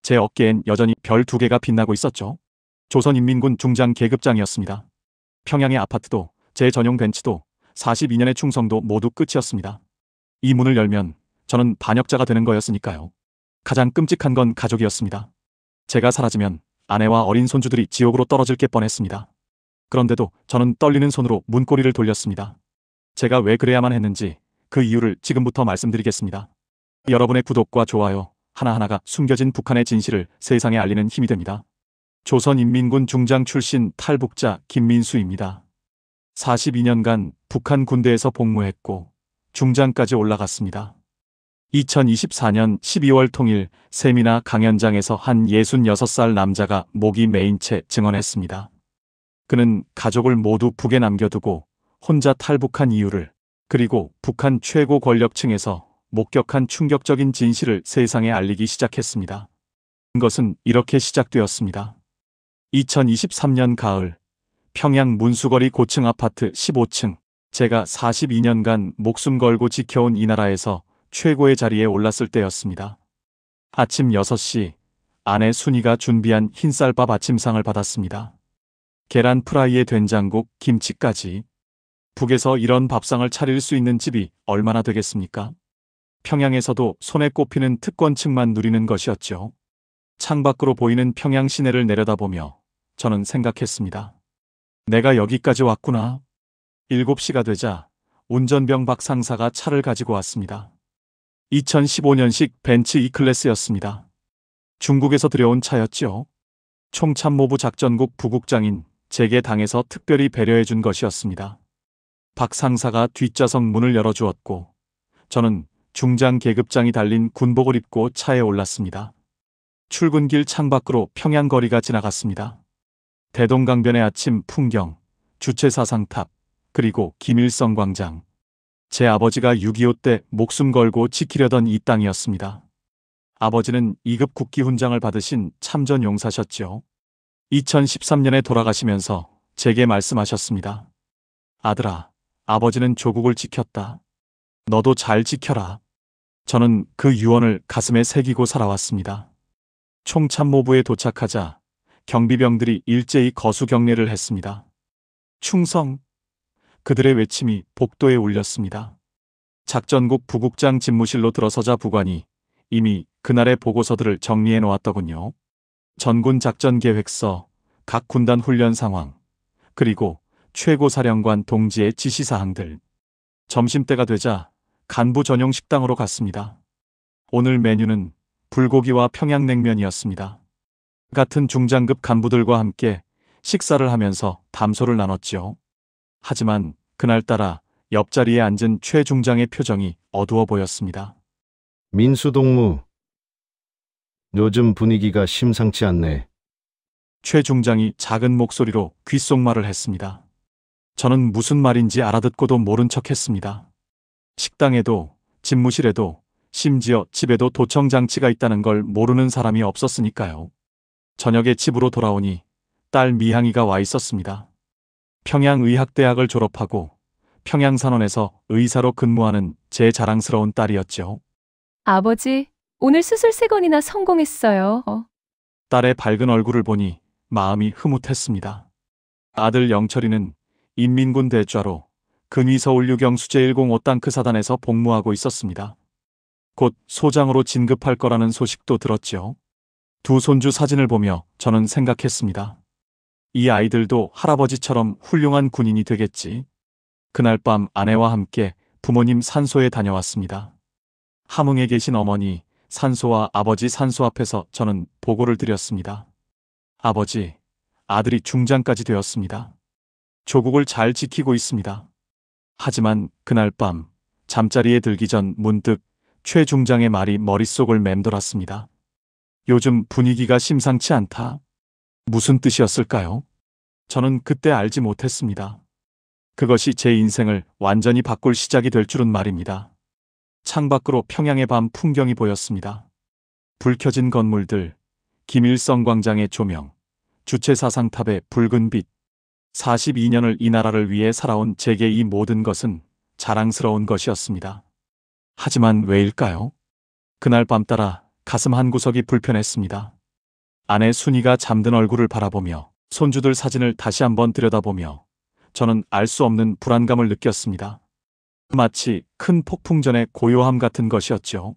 제 어깨엔 여전히 별 2개가 빛나고 있었죠. 조선인민군 중장 계급장이었습니다. 평양의 아파트도 제 전용 벤츠도 42년의 충성도 모두 끝이었습니다. 이 문을 열면 저는 반역자가 되는 거였으니까요. 가장 끔찍한 건 가족이었습니다. 제가 사라지면 아내와 어린 손주들이 지옥으로 떨어질 게 뻔했습니다. 그런데도 저는 떨리는 손으로 문고리를 돌렸습니다. 제가 왜 그래야만 했는지 그 이유를 지금부터 말씀드리겠습니다. 여러분의 구독과 좋아요 하나하나가 숨겨진 북한의 진실을 세상에 알리는 힘이 됩니다. 조선인민군 중장 출신 탈북자 김민수입니다. 42년간 북한 군대에서 복무했고 중장까지 올라갔습니다. 2024년 12월 통일 세미나 강연장에서 한 66살 남자가 목이 메인 채 증언했습니다. 그는 가족을 모두 북에 남겨두고 혼자 탈북한 이유를, 그리고 북한 최고 권력층에서 목격한 충격적인 진실을 세상에 알리기 시작했습니다. 그것은 이렇게 시작되었습니다. 2023년 가을, 평양 문수거리 고층 아파트 15층, 제가 42년간 목숨 걸고 지켜온 이 나라에서 최고의 자리에 올랐을 때였습니다. 아침 6시, 아내 순이가 준비한 흰쌀밥 아침상을 받았습니다. 계란 프라이에 된장국, 김치까지. 북에서 이런 밥상을 차릴 수 있는 집이 얼마나 되겠습니까? 평양에서도 손에 꼽히는 특권층만 누리는 것이었죠. 창밖으로 보이는 평양 시내를 내려다보며 저는 생각했습니다. 내가 여기까지 왔구나. 7시가 되자 운전병 박 상사가 차를 가지고 왔습니다. 2015년식 벤츠 E클래스였습니다. 중국에서 들여온 차였지요. 총참모부 작전국 부국장인 제게 당에서 특별히 배려해준 것이었습니다. 박 상사가 뒷좌석 문을 열어주었고 저는 중장 계급장이 달린 군복을 입고 차에 올랐습니다. 출근길 창밖으로 평양 거리가 지나갔습니다. 대동강변의 아침 풍경, 주체사상탑, 그리고 김일성 광장. 제 아버지가 6.25 때 목숨 걸고 지키려던 이 땅이었습니다. 아버지는 2급 국기훈장을 받으신 참전 용사셨죠. 2013년에 돌아가시면서 제게 말씀하셨습니다. 아들아, 아버지는 조국을 지켰다. 너도 잘 지켜라. 저는 그 유언을 가슴에 새기고 살아왔습니다. 총참모부에 도착하자 경비병들이 일제히 거수 경례를 했습니다. 충성! 그들의 외침이 복도에 울렸습니다. 작전국 부국장 집무실로 들어서자 부관이 이미 그날의 보고서들을 정리해 놓았더군요. 전군 작전 계획서, 각 군단 훈련 상황, 그리고 최고사령관 동지의 지시사항들. 점심때가 되자 간부 전용 식당으로 갔습니다. 오늘 메뉴는 불고기와 평양냉면이었습니다. 같은 중장급 간부들과 함께 식사를 하면서 담소를 나눴지요. 하지만 그날따라 옆자리에 앉은 최 중장의 표정이 어두워 보였습니다. 민수 동무, 요즘 분위기가 심상치 않네. 최 중장이 작은 목소리로 귓속말을 했습니다. 저는 무슨 말인지 알아듣고도 모른 척했습니다. 식당에도 집무실에도 심지어 집에도 도청장치가 있다는 걸 모르는 사람이 없었으니까요. 저녁에 집으로 돌아오니 딸 미향이가 와 있었습니다. 평양의학대학을 졸업하고 평양산원에서 의사로 근무하는 제 자랑스러운 딸이었죠. 아버지, 오늘 수술 3건이나 성공했어요. 딸의 밝은 얼굴을 보니 마음이 흐뭇했습니다. 아들 영철이는 인민군 대좌로 근위서울유경 수제105 땅크 사단에서 복무하고 있었습니다. 곧 소장으로 진급할 거라는 소식도 들었죠. 두 손주 사진을 보며 저는 생각했습니다. 이 아이들도 할아버지처럼 훌륭한 군인이 되겠지. 그날 밤 아내와 함께 부모님 산소에 다녀왔습니다. 함흥에 계신 어머니 산소와 아버지 산소 앞에서 저는 보고를 드렸습니다. 아버지, 아들이 중장까지 되었습니다. 조국을 잘 지키고 있습니다. 하지만 그날 밤 잠자리에 들기 전 문득 최 중장의 말이 머릿속을 맴돌았습니다. 요즘 분위기가 심상치 않다. 무슨 뜻이었을까요? 저는 그때 알지 못했습니다. 그것이 제 인생을 완전히 바꿀 시작이 될 줄은 말입니다. 창밖으로 평양의 밤 풍경이 보였습니다. 불 켜진 건물들, 김일성 광장의 조명, 주체사상탑의 붉은 빛. 42년을 이 나라를 위해 살아온 제게 이 모든 것은 자랑스러운 것이었습니다. 하지만 왜일까요? 그날 밤 따라 가슴 한구석이 불편했습니다. 아내 순이가 잠든 얼굴을 바라보며 손주들 사진을 다시 한번 들여다보며 저는 알 수 없는 불안감을 느꼈습니다. 마치 큰 폭풍전의 고요함 같은 것이었죠.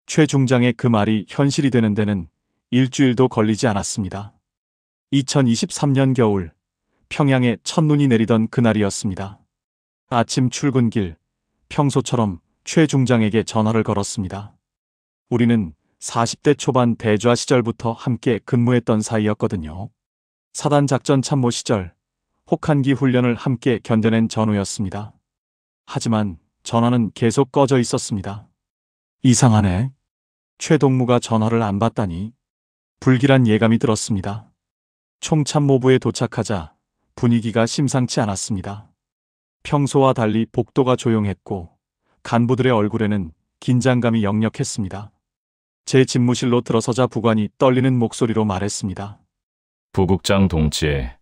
최 중장의 그 말이 현실이 되는 데는 일주일도 걸리지 않았습니다. 2023년 겨울, 평양에 첫눈이 내리던 그날이었습니다. 아침 출근길, 평소처럼 최 중장에게 전화를 걸었습니다. 우리는 40대 초반 대좌 시절부터 함께 근무했던 사이였거든요. 사단 작전 참모 시절 혹한기 훈련을 함께 견뎌낸 전우였습니다. 하지만 전화는 계속 꺼져 있었습니다. 이상하네. 최 동무가 전화를 안 받다니 불길한 예감이 들었습니다. 총참모부에 도착하자 분위기가 심상치 않았습니다. 평소와 달리 복도가 조용했고 간부들의 얼굴에는 긴장감이 역력했습니다. 제 집무실로 들어서자 부관이 떨리는 목소리로 말했습니다. 부국장 동지에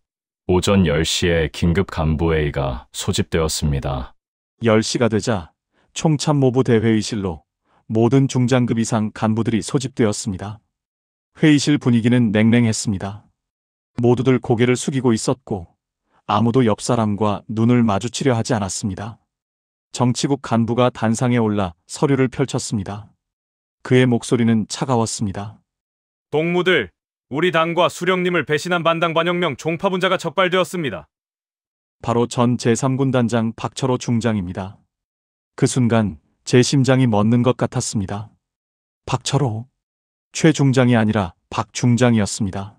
오전 10시에 긴급 간부회의가 소집되었습니다. 10시가 되자 총참모부 대회의실로 모든 중장급 이상 간부들이 소집되었습니다. 회의실 분위기는 냉랭했습니다. 모두들 고개를 숙이고 있었고 아무도 옆 사람과 눈을 마주치려 하지 않았습니다. 정치국 간부가 단상에 올라 서류를 펼쳤습니다. 그의 목소리는 차가웠습니다. 동무들, 우리 당과 수령님을 배신한 반당 반혁명 종파분자가 적발되었습니다. 바로 전 제3군단장 박철호 중장입니다. 그 순간 제 심장이 멎는 것 같았습니다. 박철호, 최 중장이 아니라 박 중장이었습니다.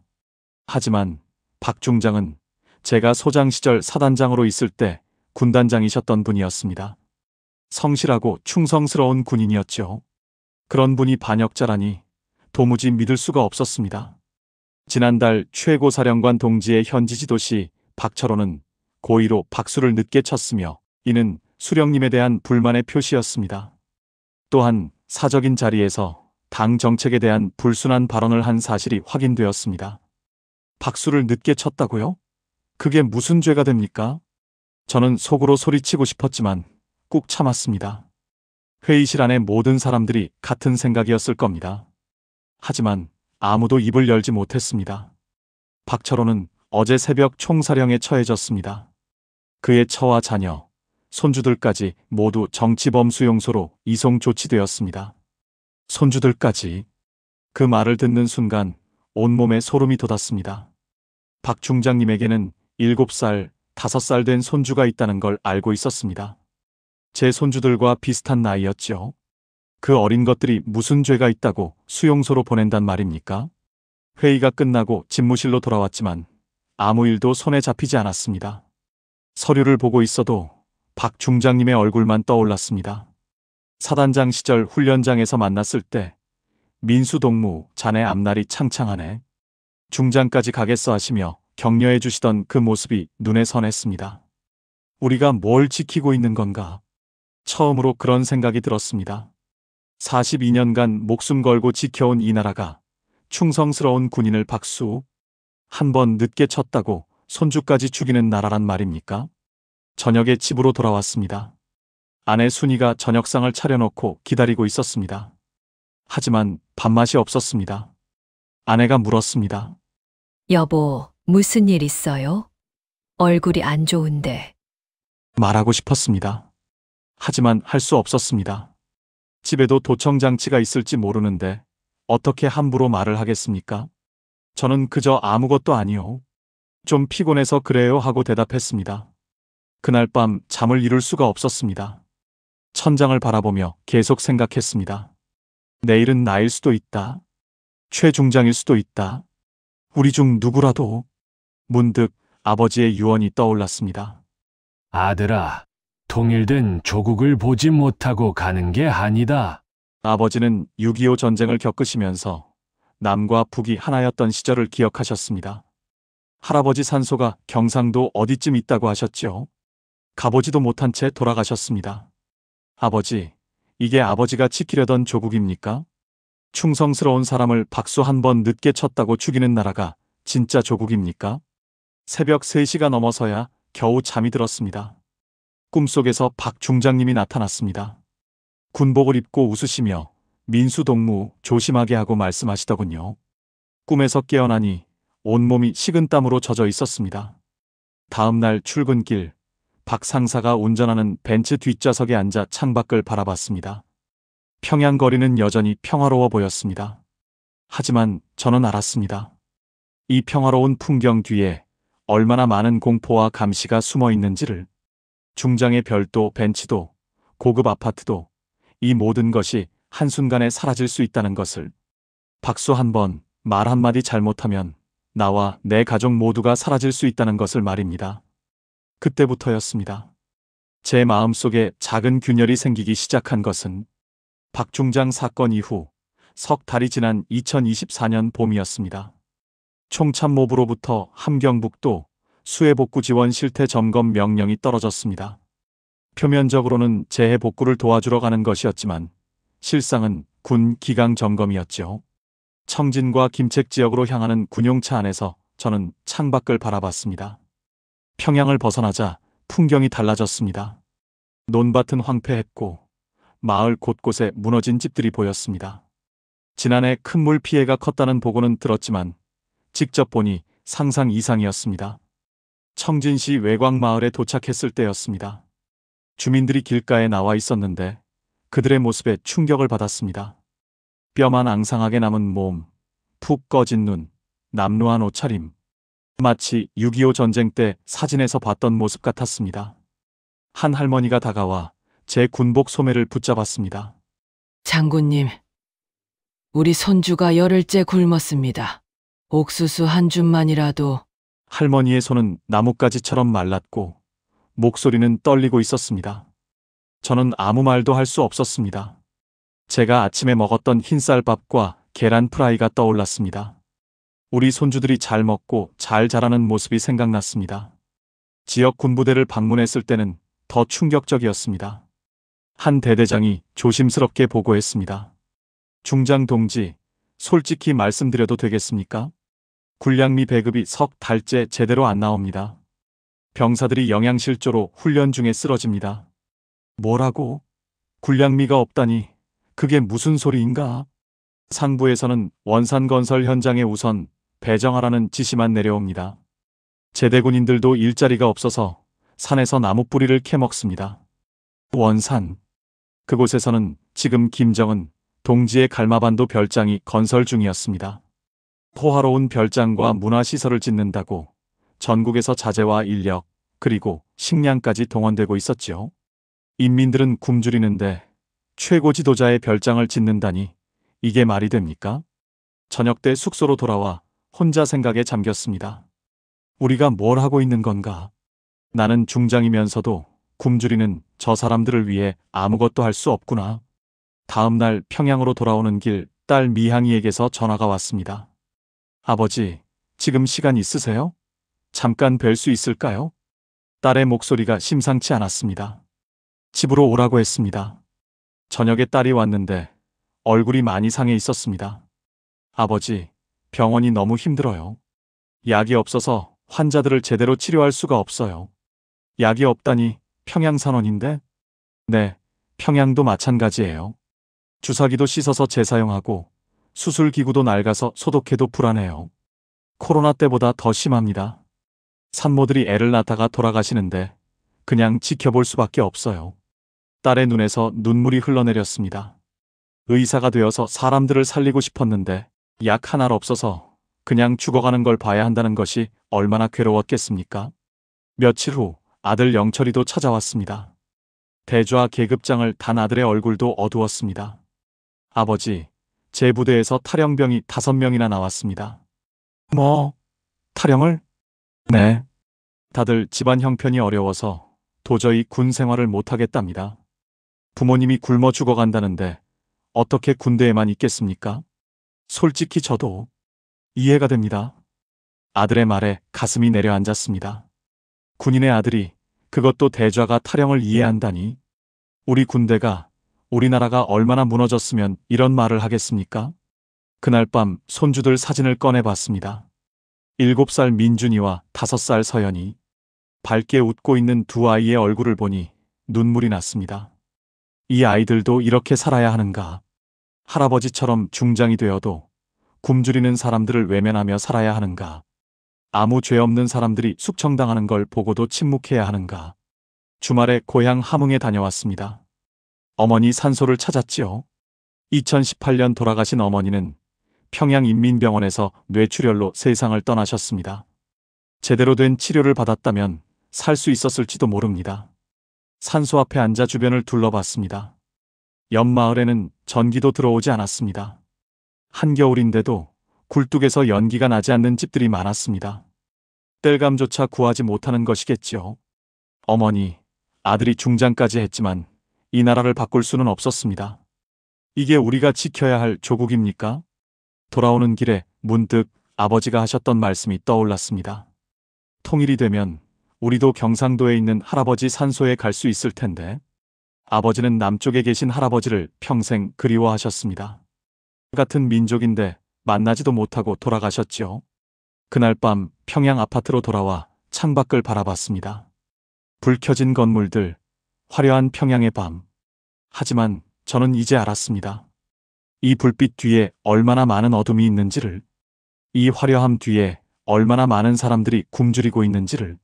하지만 박 중장은 제가 소장 시절 사단장으로 있을 때 군단장이셨던 분이었습니다. 성실하고 충성스러운 군인이었죠. 그런 분이 반역자라니 도무지 믿을 수가 없었습니다. 지난달 최고사령관 동지의 현지 지도시 박철호는 고의로 박수를 늦게 쳤으며 이는 수령님에 대한 불만의 표시였습니다. 또한 사적인 자리에서 당 정책에 대한 불순한 발언을 한 사실이 확인되었습니다. 박수를 늦게 쳤다고요? 그게 무슨 죄가 됩니까? 저는 속으로 소리치고 싶었지만 꾹 참았습니다. 회의실 안의 모든 사람들이 같은 생각이었을 겁니다. 하지만 아무도 입을 열지 못했습니다. 박철호는 어제 새벽 총사령에 처해졌습니다. 그의 처와 자녀, 손주들까지 모두 정치범수용소로 이송 조치되었습니다. 손주들까지. 그 말을 듣는 순간 온몸에 소름이 돋았습니다. 박 중장님에게는 7살, 5살 된 손주가 있다는 걸 알고 있었습니다. 제 손주들과 비슷한 나이였죠. 그 어린 것들이 무슨 죄가 있다고 수용소로 보낸단 말입니까? 회의가 끝나고 집무실로 돌아왔지만 아무 일도 손에 잡히지 않았습니다. 서류를 보고 있어도 박 중장님의 얼굴만 떠올랐습니다. 사단장 시절 훈련장에서 만났을 때 민수동무 자네 앞날이 창창하네. 중장까지 가겠어 하시며 격려해 주시던 그 모습이 눈에 선했습니다. 우리가 뭘 지키고 있는 건가? 처음으로 그런 생각이 들었습니다. 42년간 목숨 걸고 지켜온 이 나라가 충성스러운 군인을 박수 한 번 늦게 쳤다고 손주까지 죽이는 나라란 말입니까? 저녁에 집으로 돌아왔습니다. 아내 순이가 저녁상을 차려놓고 기다리고 있었습니다. 하지만 밥맛이 없었습니다. 아내가 물었습니다. 여보, 무슨 일 있어요? 얼굴이 안 좋은데. 말하고 싶었습니다. 하지만 할 수 없었습니다. 집에도 도청장치가 있을지 모르는데 어떻게 함부로 말을 하겠습니까? 저는 그저 아무것도 아니요. 좀 피곤해서 그래요 하고 대답했습니다. 그날 밤 잠을 이룰 수가 없었습니다. 천장을 바라보며 계속 생각했습니다. 내일은 나일 수도 있다. 최 중장일 수도 있다. 우리 중 누구라도. 문득 아버지의 유언이 떠올랐습니다. 아들아, 통일된 조국을 보지 못하고 가는 게 아니다. 아버지는 6.25 전쟁을 겪으시면서 남과 북이 하나였던 시절을 기억하셨습니다. 할아버지 산소가 경상도 어디쯤 있다고 하셨죠? 가보지도 못한 채 돌아가셨습니다. 아버지, 이게 아버지가 지키려던 조국입니까? 충성스러운 사람을 박수 한 번 늦게 쳤다고 죽이는 나라가 진짜 조국입니까? 새벽 3시가 넘어서야 겨우 잠이 들었습니다. 꿈속에서 박 중장님이 나타났습니다. 군복을 입고 웃으시며 민수동무 조심하게 하고 말씀하시더군요. 꿈에서 깨어나니 온몸이 식은땀으로 젖어 있었습니다. 다음 날 출근길, 박 상사가 운전하는 벤츠 뒷좌석에 앉아 창밖을 바라봤습니다. 평양 거리는 여전히 평화로워 보였습니다. 하지만 저는 알았습니다. 이 평화로운 풍경 뒤에 얼마나 많은 공포와 감시가 숨어 있는지를. 중장의 별도, 벤츠도, 고급 아파트도, 이 모든 것이 한순간에 사라질 수 있다는 것을. 박수 한 번, 말 한마디 잘못하면 나와 내 가족 모두가 사라질 수 있다는 것을 말입니다. 그때부터였습니다. 제 마음속에 작은 균열이 생기기 시작한 것은 박 중장 사건 이후 석 달이 지난 2024년 봄이었습니다. 총참모부로부터 함경북도 수해복구 지원 실태 점검 명령이 떨어졌습니다. 표면적으로는 재해 복구를 도와주러 가는 것이었지만 실상은 군 기강 점검이었죠. 청진과 김책 지역으로 향하는 군용차 안에서 저는 창밖을 바라봤습니다. 평양을 벗어나자 풍경이 달라졌습니다. 논밭은 황폐했고 마을 곳곳에 무너진 집들이 보였습니다. 지난해 큰 물 피해가 컸다는 보고는 들었지만 직접 보니 상상 이상이었습니다. 청진시 외곽마을에 도착했을 때였습니다. 주민들이 길가에 나와 있었는데 그들의 모습에 충격을 받았습니다. 뼈만 앙상하게 남은 몸, 푹 꺼진 눈, 남루한 옷차림. 마치 6.25 전쟁 때 사진에서 봤던 모습 같았습니다. 한 할머니가 다가와 제 군복 소매를 붙잡았습니다. 장군님, 우리 손주가 열흘째 굶었습니다. 옥수수 한 줌만이라도. 할머니의 손은 나뭇가지처럼 말랐고 목소리는 떨리고 있었습니다. 저는 아무 말도 할 수 없었습니다. 제가 아침에 먹었던 흰쌀밥과 계란 프라이가 떠올랐습니다. 우리 손주들이 잘 먹고 잘 자라는 모습이 생각났습니다. 지역 군부대를 방문했을 때는 더 충격적이었습니다. 한 대대장이 조심스럽게 보고했습니다. 중장 동지, 솔직히 말씀드려도 되겠습니까? 군량미 배급이 석 달째 제대로 안 나옵니다. 병사들이 영양실조로 훈련 중에 쓰러집니다. 뭐라고? 군량미가 없다니, 그게 무슨 소리인가? 상부에서는 원산건설 현장에 우선 배정하라는 지시만 내려옵니다. 제대군인들도 일자리가 없어서 산에서 나무 뿌리를 캐먹습니다. 원산. 그곳에서는 지금 김정은 동지의 갈마반도 별장이 건설 중이었습니다. 호화로운 별장과 문화시설을 짓는다고 전국에서 자재와 인력, 그리고 식량까지 동원되고 있었죠. 인민들은 굶주리는데 최고 지도자의 별장을 짓는다니 이게 말이 됩니까? 저녁 때 숙소로 돌아와 혼자 생각에 잠겼습니다. 우리가 뭘 하고 있는 건가? 나는 중장이면서도 굶주리는 저 사람들을 위해 아무것도 할 수 없구나. 다음 날 평양으로 돌아오는 길 딸 미향이에게서 전화가 왔습니다. 아버지, 지금 시간 있으세요? 잠깐 뵐 수 있을까요? 딸의 목소리가 심상치 않았습니다. 집으로 오라고 했습니다. 저녁에 딸이 왔는데 얼굴이 많이 상해 있었습니다. 아버지, 병원이 너무 힘들어요. 약이 없어서 환자들을 제대로 치료할 수가 없어요. 약이 없다니 평양산원인데? 네, 평양도 마찬가지예요. 주사기도 씻어서 재사용하고 수술기구도 낡아서 소독해도 불안해요. 코로나 때보다 더 심합니다. 산모들이 애를 낳다가 돌아가시는데 그냥 지켜볼 수밖에 없어요. 딸의 눈에서 눈물이 흘러내렸습니다. 의사가 되어서 사람들을 살리고 싶었는데 약 하나 없어서 그냥 죽어가는 걸 봐야 한다는 것이 얼마나 괴로웠겠습니까? 며칠 후 아들 영철이도 찾아왔습니다. 대좌 계급장을 단 아들의 얼굴도 어두웠습니다. 아버지, 제 부대에서 탈영병이 5명이나 나왔습니다. 뭐? 탈영을? 네. 다들 집안 형편이 어려워서 도저히 군 생활을 못하겠답니다. 부모님이 굶어 죽어간다는데 어떻게 군대에만 있겠습니까? 솔직히 저도 이해가 됩니다. 아들의 말에 가슴이 내려앉았습니다. 군인의 아들이, 그것도 대좌가 탈영을 이해한다니. 우리 군대가, 우리나라가 얼마나 무너졌으면 이런 말을 하겠습니까? 그날 밤 손주들 사진을 꺼내봤습니다. 7살 민준이와 5살 서연이. 밝게 웃고 있는 두 아이의 얼굴을 보니 눈물이 났습니다. 이 아이들도 이렇게 살아야 하는가? 할아버지처럼 중장이 되어도 굶주리는 사람들을 외면하며 살아야 하는가? 아무 죄 없는 사람들이 숙청당하는 걸 보고도 침묵해야 하는가? 주말에 고향 함흥에 다녀왔습니다. 어머니 산소를 찾았지요. 2018년 돌아가신 어머니는 평양인민병원에서 뇌출혈로 세상을 떠나셨습니다. 제대로 된 치료를 받았다면 살 수 있었을지도 모릅니다. 산소 앞에 앉아 주변을 둘러봤습니다. 옆 마을에는 전기도 들어오지 않았습니다. 한겨울인데도 굴뚝에서 연기가 나지 않는 집들이 많았습니다. 땔감조차 구하지 못하는 것이겠지요. 어머니, 아들이 중장까지 했지만 이 나라를 바꿀 수는 없었습니다. 이게 우리가 지켜야 할 조국입니까? 돌아오는 길에 문득 아버지가 하셨던 말씀이 떠올랐습니다. 통일이 되면 우리도 경상도에 있는 할아버지 산소에 갈 수 있을 텐데. 아버지는 남쪽에 계신 할아버지를 평생 그리워하셨습니다. 같은 민족인데 만나지도 못하고 돌아가셨지요. 그날 밤 평양 아파트로 돌아와 창밖을 바라봤습니다. 불 켜진 건물들, 화려한 평양의 밤. 하지만 저는 이제 알았습니다. 이 불빛 뒤에 얼마나 많은 어둠이 있는지를, 이 화려함 뒤에 얼마나 많은 사람들이 굶주리고 있는지를.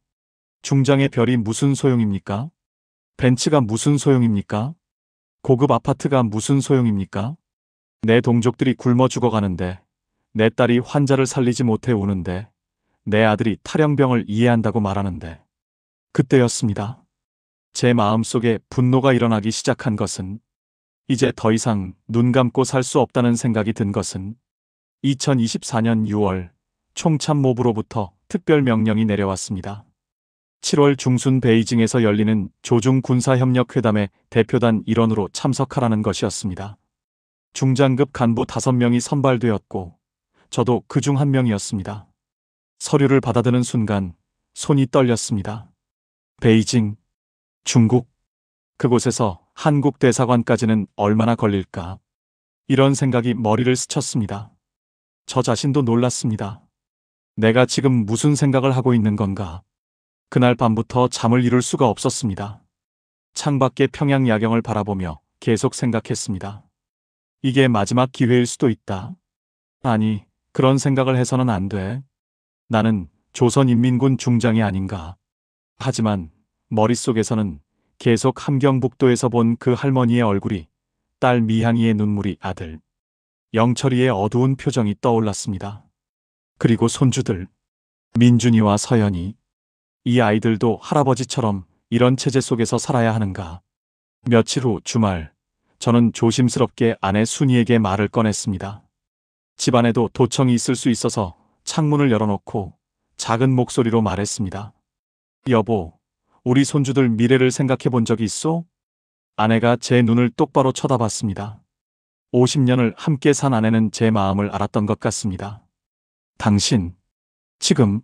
중장의 별이 무슨 소용입니까? 벤츠가 무슨 소용입니까? 고급 아파트가 무슨 소용입니까? 내 동족들이 굶어 죽어가는데, 내 딸이 환자를 살리지 못해 우는데, 내 아들이 탈영병을 이해한다고 말하는데. 그때였습니다. 제 마음속에 분노가 일어나기 시작한 것은, 이제 더 이상 눈 감고 살 수 없다는 생각이 든 것은 2024년 6월 총참모부로부터 특별 명령이 내려왔습니다. 7월 중순 베이징에서 열리는 조중 군사협력회담의 대표단 일원으로 참석하라는 것이었습니다. 중장급 간부 5명이 선발되었고 저도 그중 한 명이었습니다. 서류를 받아드는 순간 손이 떨렸습니다. 베이징, 중국, 그곳에서 한국 대사관까지는 얼마나 걸릴까? 이런 생각이 머리를 스쳤습니다. 저 자신도 놀랐습니다. 내가 지금 무슨 생각을 하고 있는 건가? 그날 밤부터 잠을 이룰 수가 없었습니다. 창밖의 평양 야경을 바라보며 계속 생각했습니다. 이게 마지막 기회일 수도 있다. 아니, 그런 생각을 해서는 안 돼. 나는 조선인민군 중장이 아닌가. 하지만 머릿속에서는 계속 함경북도에서 본 그 할머니의 얼굴이, 딸 미향이의 눈물이, 아들 영철이의 어두운 표정이 떠올랐습니다. 그리고 손주들, 민준이와 서연이. 이 아이들도 할아버지처럼 이런 체제 속에서 살아야 하는가. 며칠 후 주말, 저는 조심스럽게 아내 순이에게 말을 꺼냈습니다. 집안에도 도청이 있을 수 있어서 창문을 열어놓고 작은 목소리로 말했습니다. 여보, 우리 손주들 미래를 생각해 본 적이 있어? 아내가 제 눈을 똑바로 쳐다봤습니다. 50년을 함께 산 아내는 제 마음을 알았던 것 같습니다. 당신, 지금,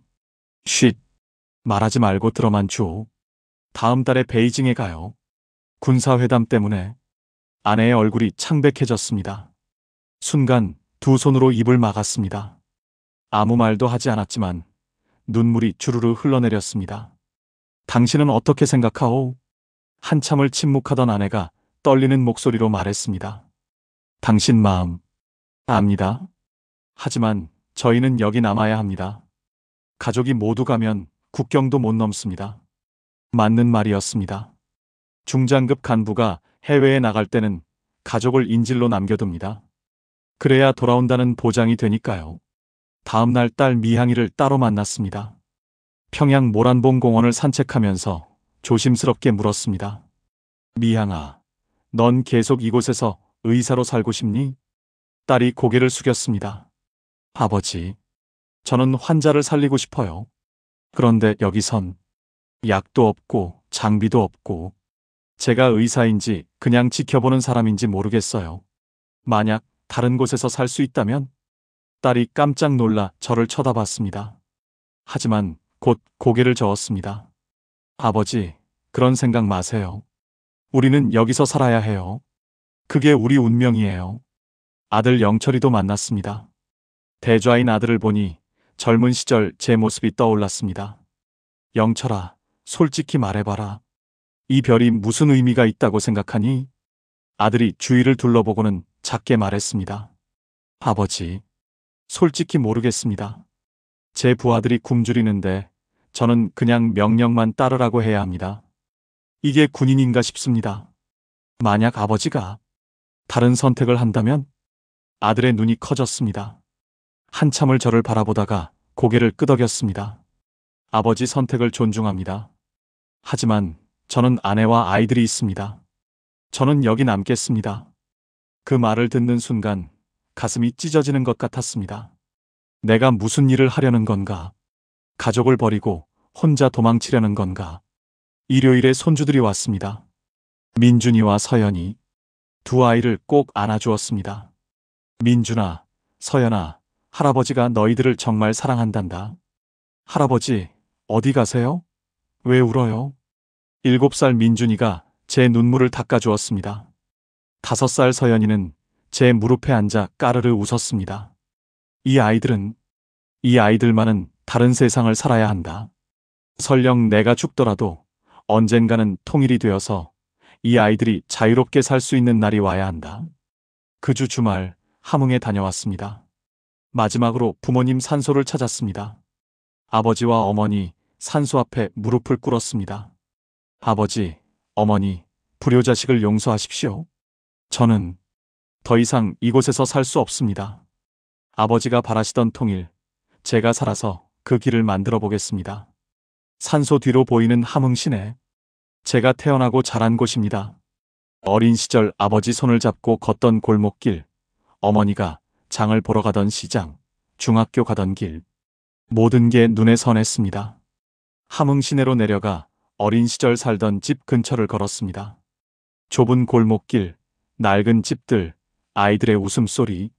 쉿, 말하지 말고 들어만 줘. 다음 달에 베이징에 가요. 군사회담 때문에. 아내의 얼굴이 창백해졌습니다. 순간 두 손으로 입을 막았습니다. 아무 말도 하지 않았지만 눈물이 주르르 흘러내렸습니다. 당신은 어떻게 생각하오? 한참을 침묵하던 아내가 떨리는 목소리로 말했습니다. 당신 마음 압니다. 하지만 저희는 여기 남아야 합니다. 가족이 모두 가면 국경도 못 넘습니다. 맞는 말이었습니다. 중장급 간부가 해외에 나갈 때는 가족을 인질로 남겨둡니다. 그래야 돌아온다는 보장이 되니까요. 다음 날 딸 미향이를 따로 만났습니다. 평양 모란봉 공원을 산책하면서 조심스럽게 물었습니다. 미향아, 넌 계속 이곳에서 의사로 살고 싶니? 딸이 고개를 숙였습니다. 아버지, 저는 환자를 살리고 싶어요. 그런데 여기선 약도 없고 장비도 없고 제가 의사인지 그냥 지켜보는 사람인지 모르겠어요. 만약 다른 곳에서 살 수 있다면? 딸이 깜짝 놀라 저를 쳐다봤습니다. 하지만 곧 고개를 저었습니다. 아버지, 그런 생각 마세요. 우리는 여기서 살아야 해요. 그게 우리 운명이에요. 아들 영철이도 만났습니다. 대좌인 아들을 보니 젊은 시절 제 모습이 떠올랐습니다. 영철아, 솔직히 말해봐라. 이 별이 무슨 의미가 있다고 생각하니? 아들이 주위를 둘러보고는 작게 말했습니다. 아버지, 솔직히 모르겠습니다. 제 부하들이 굶주리는데 저는 그냥 명령만 따르라고 해야 합니다. 이게 군인인가 싶습니다. 만약 아버지가 다른 선택을 한다면? 아들의 눈이 커졌습니다. 한참을 저를 바라보다가 고개를 끄덕였습니다. 아버지 선택을 존중합니다. 하지만 저는 아내와 아이들이 있습니다. 저는 여기 남겠습니다. 그 말을 듣는 순간 가슴이 찢어지는 것 같았습니다. 내가 무슨 일을 하려는 건가? 가족을 버리고 혼자 도망치려는 건가? 일요일에 손주들이 왔습니다. 민준이와 서연이. 두 아이를 꼭 안아주었습니다. 민준아, 서연아, 할아버지가 너희들을 정말 사랑한단다. 할아버지, 어디 가세요? 왜 울어요? 7살 민준이가 제 눈물을 닦아주었습니다. 5살 서연이는 제 무릎에 앉아 까르르 웃었습니다. 이 아이들만은 다른 세상을 살아야 한다. 설령 내가 죽더라도 언젠가는 통일이 되어서 이 아이들이 자유롭게 살 수 있는 날이 와야 한다. 그 주 주말 함흥에 다녀왔습니다. 마지막으로 부모님 산소를 찾았습니다. 아버지와 어머니 산소 앞에 무릎을 꿇었습니다. 아버지, 어머니, 불효자식을 용서하십시오. 저는 더 이상 이곳에서 살 수 없습니다. 아버지가 바라시던 통일, 제가 살아서 그 길을 만들어 보겠습니다. 산소 뒤로 보이는 함흥시내, 제가 태어나고 자란 곳입니다. 어린 시절 아버지 손을 잡고 걷던 골목길, 어머니가 장을 보러 가던 시장, 중학교 가던 길, 모든 게 눈에 선했습니다. 함흥 시내로 내려가 어린 시절 살던 집 근처를 걸었습니다. 좁은 골목길, 낡은 집들, 아이들의 웃음소리,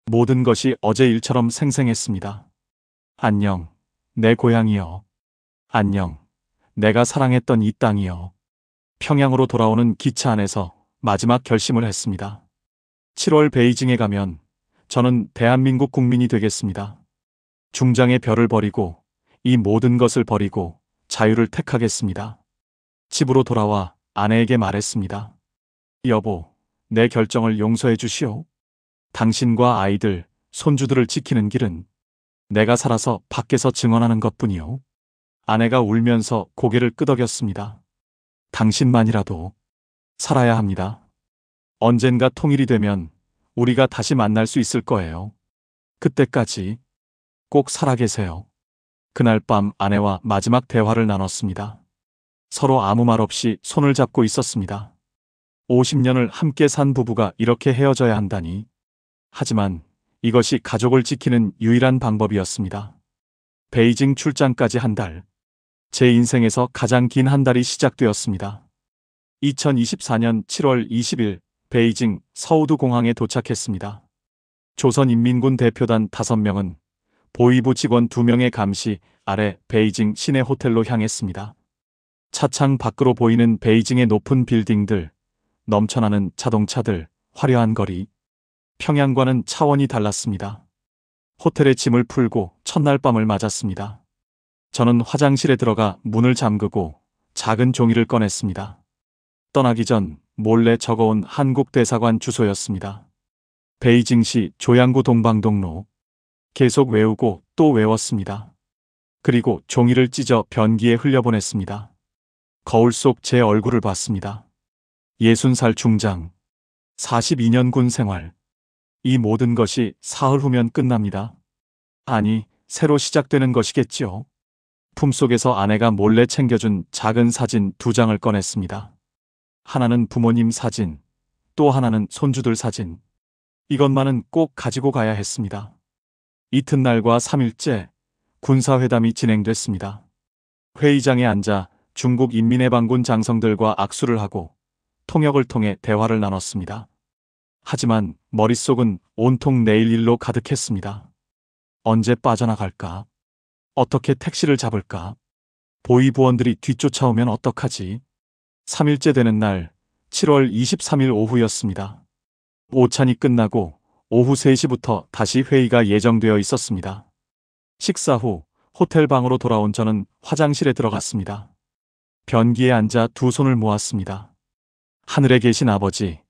모든 것이 어제 일처럼 생생했습니다. 안녕, 내 고향이여. 안녕, 내가 사랑했던 이 땅이여. 평양으로 돌아오는 기차 안에서 마지막 결심을 했습니다. 7월 베이징에 가면 저는 대한민국 국민이 되겠습니다. 중장의 별을 버리고 이 모든 것을 버리고 자유를 택하겠습니다. 집으로 돌아와 아내에게 말했습니다. 여보, 내 결정을 용서해 주시오. 당신과 아이들, 손주들을 지키는 길은 내가 살아서 밖에서 증언하는 것뿐이요. 아내가 울면서 고개를 끄덕였습니다. 당신만이라도 살아야 합니다. 언젠가 통일이 되면 우리가 다시 만날 수 있을 거예요. 그때까지 꼭 살아계세요. 그날 밤 아내와 마지막 대화를 나눴습니다. 서로 아무 말 없이 손을 잡고 있었습니다. 50년을 함께 산 부부가 이렇게 헤어져야 한다니. 하지만 이것이 가족을 지키는 유일한 방법이었습니다. 베이징 출장까지 한 달. 제 인생에서 가장 긴 한 달이 시작되었습니다. 2024년 7월 20일 베이징 서우두 공항에 도착했습니다. 조선인민군 대표단 5명은 보위부 직원 2명의 감시 아래 베이징 시내 호텔로 향했습니다. 차창 밖으로 보이는 베이징의 높은 빌딩들, 넘쳐나는 자동차들, 화려한 거리. 평양과는 차원이 달랐습니다. 호텔에 짐을 풀고 첫날 밤을 맞았습니다. 저는 화장실에 들어가 문을 잠그고 작은 종이를 꺼냈습니다. 떠나기 전 몰래 적어온 한국 대사관 주소였습니다. 베이징시 조양구 동방동로. 계속 외우고 또 외웠습니다. 그리고 종이를 찢어 변기에 흘려보냈습니다. 거울 속 제 얼굴을 봤습니다. 60살 중장, 42년 군 생활. 이 모든 것이 사흘 후면 끝납니다. 아니, 새로 시작되는 것이겠지요. 품속에서 아내가 몰래 챙겨준 작은 사진 2장을 꺼냈습니다. 하나는 부모님 사진, 또 하나는 손주들 사진. 이것만은 꼭 가지고 가야 했습니다. 이튿날과 3일째 군사회담이 진행됐습니다. 회의장에 앉아 중국 인민해방군 장성들과 악수를 하고 통역을 통해 대화를 나눴습니다. 하지만 머릿속은 온통 내일 일로 가득했습니다. 언제 빠져나갈까? 어떻게 택시를 잡을까? 보위부원들이 뒤쫓아오면 어떡하지? 3일째 되는 날 7월 23일 오후였습니다. 오찬이 끝나고 오후 3시부터 다시 회의가 예정되어 있었습니다. 식사 후 호텔 방으로 돌아온 저는 화장실에 들어갔습니다. 변기에 앉아 2 손을 모았습니다. 하늘에 계신 아버지,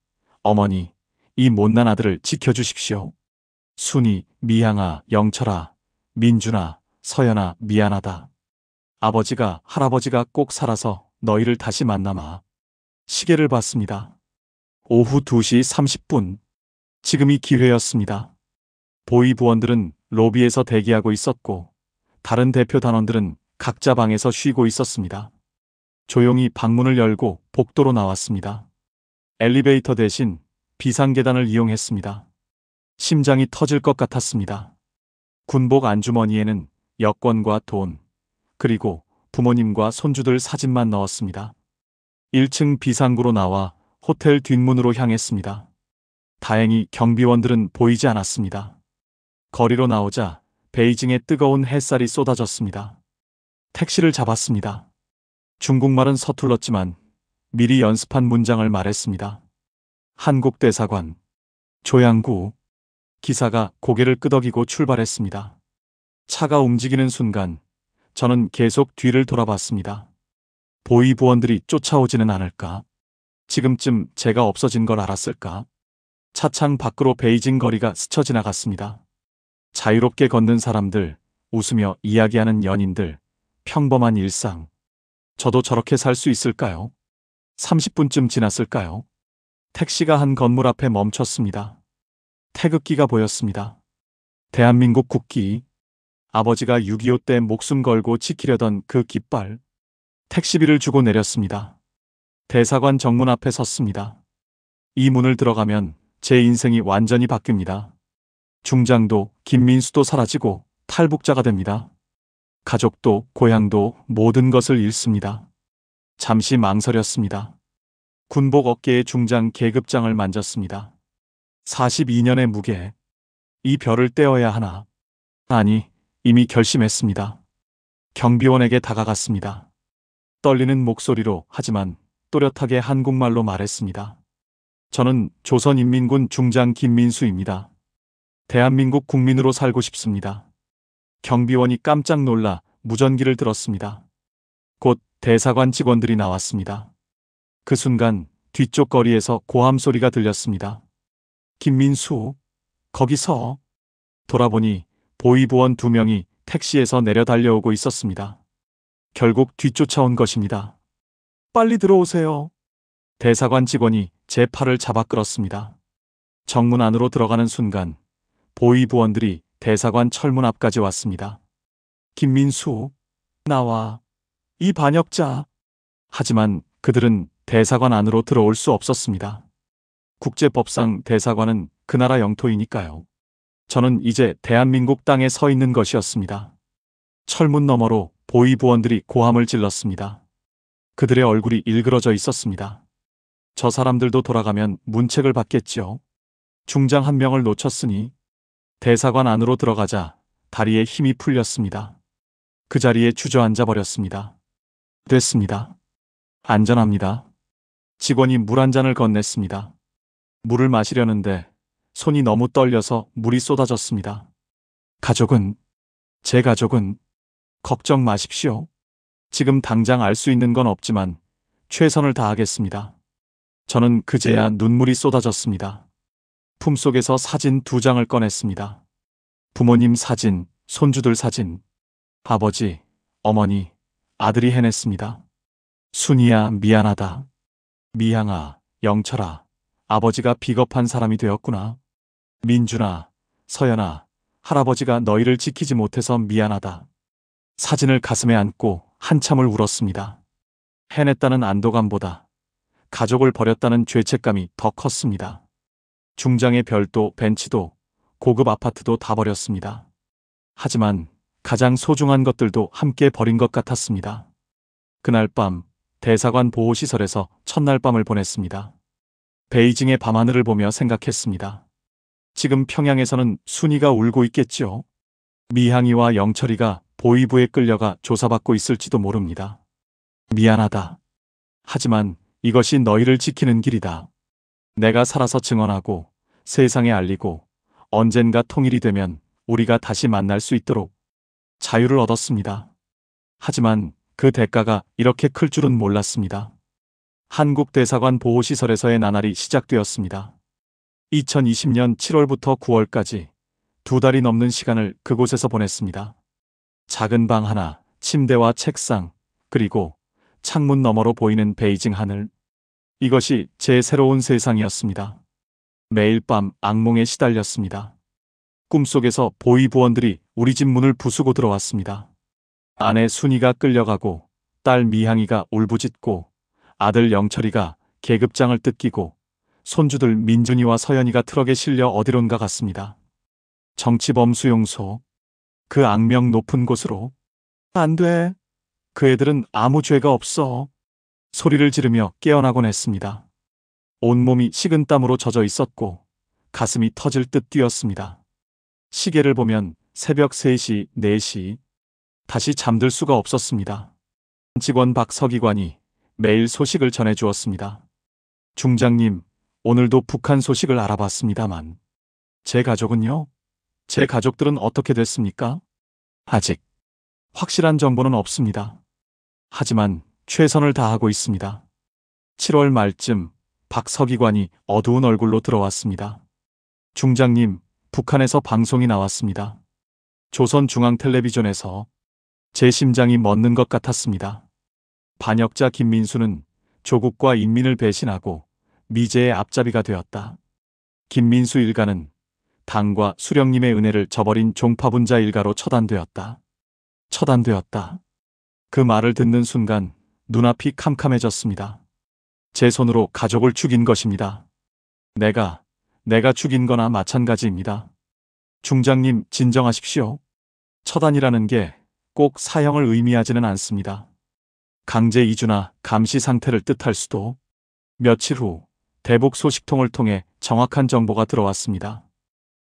어머니, 이 못난 아들을 지켜주십시오. 순이, 미향아, 영철아, 민준아, 서연아, 미안하다. 아버지가, 할아버지가 꼭 살아서 너희를 다시 만나마. 시계를 봤습니다. 오후 2시 30분. 지금이 기회였습니다. 보위 부원들은 로비에서 대기하고 있었고, 다른 대표 단원들은 각자 방에서 쉬고 있었습니다. 조용히 방문을 열고 복도로 나왔습니다. 엘리베이터 대신 비상계단을 이용했습니다. 심장이 터질 것 같았습니다. 군복 안주머니에는 여권과 돈, 그리고 부모님과 손주들 사진만 넣었습니다. 1층 비상구로 나와 호텔 뒷문으로 향했습니다. 다행히 경비원들은 보이지 않았습니다. 거리로 나오자 베이징의 뜨거운 햇살이 쏟아졌습니다. 택시를 잡았습니다. 중국말은 서툴렀지만 미리 연습한 문장을 말했습니다. 한국대사관, 조양구. 기사가 고개를 끄덕이고 출발했습니다. 차가 움직이는 순간 저는 계속 뒤를 돌아봤습니다. 보위 부원들이 쫓아오지는 않을까? 지금쯤 제가 없어진 걸 알았을까? 차창 밖으로 베이징 거리가 스쳐 지나갔습니다. 자유롭게 걷는 사람들, 웃으며 이야기하는 연인들, 평범한 일상. 저도 저렇게 살 수 있을까요? 30분쯤 지났을까요? 택시가 한 건물 앞에 멈췄습니다. 태극기가 보였습니다. 대한민국 국기. 아버지가 6.25 때 목숨 걸고 지키려던 그 깃발. 택시비를 주고 내렸습니다. 대사관 정문 앞에 섰습니다. 이 문을 들어가면 제 인생이 완전히 바뀝니다. 중장도, 김민수도 사라지고 탈북자가 됩니다. 가족도, 고향도 모든 것을 잃습니다. 잠시 망설였습니다. 군복 어깨에 중장 계급장을 만졌습니다. 42년의 무게. 이 별을 떼어야 하나? 아니, 이미 결심했습니다. 경비원에게 다가갔습니다. 떨리는 목소리로 하지만 또렷하게 한국말로 말했습니다. 저는 조선인민군 중장 김민수입니다. 대한민국 국민으로 살고 싶습니다. 경비원이 깜짝 놀라 무전기를 들었습니다. 곧 대사관 직원들이 나왔습니다. 그 순간 뒤쪽 거리에서 고함 소리가 들렸습니다. 김민수, 거기서. 돌아보니 보위부원 2명이 택시에서 내려 달려오고 있었습니다. 결국 뒤쫓아온 것입니다. 빨리 들어오세요. 대사관 직원이 제 팔을 잡아 끌었습니다. 정문 안으로 들어가는 순간 보위부원들이 대사관 철문 앞까지 왔습니다. 김민수, 나와. 이 반역자. 하지만 그들은 대사관 안으로 들어올 수 없었습니다. 국제법상 대사관은 그 나라 영토이니까요. 저는 이제 대한민국 땅에 서 있는 것이었습니다. 철문 너머로 보위부원들이 고함을 질렀습니다. 그들의 얼굴이 일그러져 있었습니다. 저 사람들도 돌아가면 문책을 받겠지요. 중장 한 명을 놓쳤으니. 대사관 안으로 들어가자 다리에 힘이 풀렸습니다. 그 자리에 주저앉아 버렸습니다. 됐습니다. 안전합니다. 직원이 물 한 잔을 건넸습니다. 물을 마시려는데 손이 너무 떨려서 물이 쏟아졌습니다. 가족은, 제 가족은, 걱정 마십시오. 지금 당장 알 수 있는 건 없지만 최선을 다하겠습니다. 저는 그제야 눈물이 쏟아졌습니다. 품속에서 사진 2장을 꺼냈습니다. 부모님 사진, 손주들 사진. 아버지, 어머니, 아들이 해냈습니다. 순이야, 미안하다. 미향아, 영철아, 아버지가 비겁한 사람이 되었구나. 민준아, 서연아, 할아버지가 너희를 지키지 못해서 미안하다. 사진을 가슴에 안고 한참을 울었습니다. 해냈다는 안도감보다 가족을 버렸다는 죄책감이 더 컸습니다. 중장의 별도, 벤치도, 고급 아파트도 다 버렸습니다. 하지만 가장 소중한 것들도 함께 버린 것 같았습니다. 그날 밤 대사관 보호시설에서 첫날 밤을 보냈습니다. 베이징의 밤하늘을 보며 생각했습니다. 지금 평양에서는 순이가 울고 있겠지요. 미향이와 영철이가 보위부에 끌려가 조사받고 있을지도 모릅니다. 미안하다. 하지만 이것이 너희를 지키는 길이다. 내가 살아서 증언하고 세상에 알리고 언젠가 통일이 되면 우리가 다시 만날 수 있도록. 자유를 얻었습니다. 하지만 그 대가가 이렇게 클 줄은 몰랐습니다. 한국 대사관 보호시설에서의 나날이 시작되었습니다. 2020년 7월부터 9월까지 2달이 넘는 시간을 그곳에서 보냈습니다. 작은 방 하나, 침대와 책상, 그리고 창문 너머로 보이는 베이징 하늘. 이것이 제 새로운 세상이었습니다. 매일 밤 악몽에 시달렸습니다. 꿈속에서 보위부원들이 우리 집 문을 부수고 들어왔습니다. 아내 순이가 끌려가고, 딸 미향이가 울부짖고, 아들 영철이가 계급장을 뜯기고, 손주들 민준이와 서연이가 트럭에 실려 어디론가 갔습니다. 정치범 수용소, 그 악명 높은 곳으로. 안 돼. 그 애들은 아무 죄가 없어. 소리를 지르며 깨어나곤 했습니다. 온몸이 식은땀으로 젖어 있었고 가슴이 터질 듯 뛰었습니다. 시계를 보면 새벽 3시, 4시. 다시 잠들 수가 없었습니다. 직원 박서기관이 매일 소식을 전해주었습니다. 중장님, 오늘도 북한 소식을 알아봤습니다만 제 가족은요? 제 가족들은 어떻게 됐습니까? 아직 확실한 정보는 없습니다. 하지만 최선을 다하고 있습니다. 7월 말쯤 박서기관이 어두운 얼굴로 들어왔습니다. 중장님, 북한에서 방송이 나왔습니다. 조선중앙텔레비전에서. 제 심장이 멎는 것 같았습니다. 반역자 김민수는 조국과 인민을 배신하고 미제의 앞잡이가 되었다. 김민수 일가는 당과 수령님의 은혜를 저버린 종파분자 일가로 처단되었다. 처단되었다. 그 말을 듣는 순간 눈앞이 캄캄해졌습니다. 제 손으로 가족을 죽인 것입니다. 내가 죽인 거나 마찬가지입니다. 중장님, 진정하십시오. 처단이라는 게 꼭 사형을 의미하지는 않습니다. 강제 이주나 감시 상태를 뜻할 수도. 며칠 후 대북 소식통을 통해 정확한 정보가 들어왔습니다.